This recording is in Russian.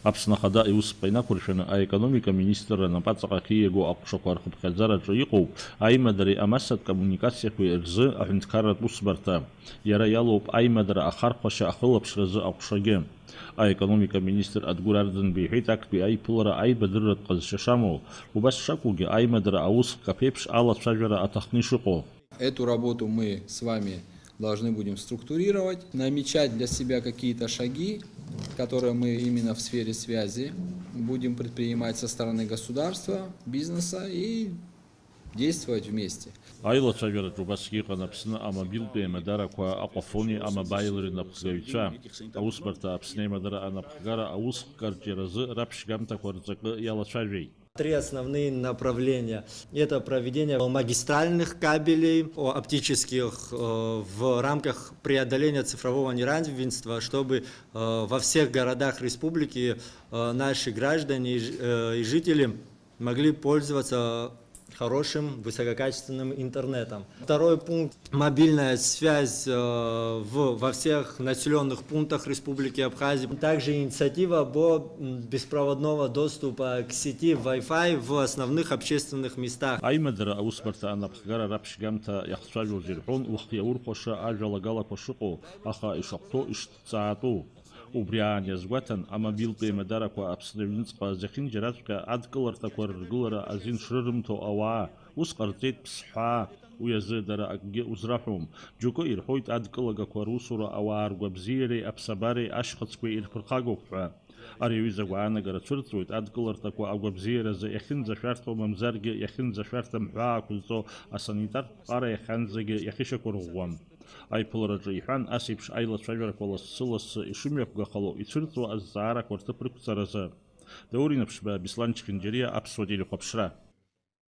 Аԥсны Ахада иусқәа инақәыршәаны аекономика министрра напаҵаҟа ахьиаго аҟәшақәа рхыԥхьаӡараҿы иҟоуп аимадареи амассатә коммуникациақәеи рзы аҳәынҭқарратә усбарҭа. Иара иалоуп аимадара ахархәашьа ахылаԥшразы аҟәшагьы. Аекономика министр Адгәыр Ардынбеи иҳәеит актәи аиԥылара аибадырратә ҟазшьа шамоу, убас шакәугьы аимадара аусхк аԥеиԥш алацәажәара аҭахны ишыҟоу. Эту работу мы с вами должны будем структурировать, намечать для себя какие-то шаги, которые мы именно в сфере связи будем предпринимать со стороны государства, бизнеса и действовать вместе. Аилацәажәараҿ убасгьы иҟан Аԥсны амобилтә еимадарақәа, аҟәафони амобаилри напхгаҩцәа. Аусбарҭа Аԥсны еимадара анапхгара аусхк арҿиаразы раԥшьгамҭақәа рҵакы иалацәажәеит. Три основные направления. Это проведение магистральных кабелей, оптических в рамках преодоления цифрового неравенства, чтобы во всех городах республики наши граждане и жители могли пользоваться хорошим высококачественным интернетом. Второй пункт – мобильная связь во всех населенных пунктах Республики Абхазия. Также инициатива по беспроводного доступа к сети Wi-Fi в основных общественных местах. Аимадара аусбарҭа анапхгара раԥшьгамҭа иахцәажәоз ирҳәон ухы иаурхәаша ажәалагалақәа шыҟоу, аха ишахәҭоу ишҭҵаатәу. Убри аан иазгәаҭан амобилтә еимадарақәа Аԥсны аҩныҵҟа зехьынџьараҵәҟьа адкыларҭақәа рыргылара азин шрырымҭо ауаа ус ҟарҵеит ԥсҳәаа. Уи азы дара акгьы узраҳәом. Џьоукы ирҳәоит адкылагақәа русура ауаа ргәабзиареи аԥсабареи ашьхыцқәеи ирԥырхагоуп ҳәа. Ари аҩыза агәаанагара цәырҵуеит адкыларҭақәа агәабзиаразы иахьынӡашәарҭоу мамзаргьы иахьынӡашәарҭам ҳәаа ақәызҵо асанитартә ҟара иахьанӡагьы иахьышьақәырӷәӷәам. Аиԥылараҿы иҳәан ас еиԥш аилацәажәарақәа лассы-лассы ишымҩаԥгахало ицәырҵуа азҵаарақәа рҭыԥ рықәҵаразы. Даурин Аԥшьба, Беслан Чхинџьариа, Аԥсуа телехәаԥшра.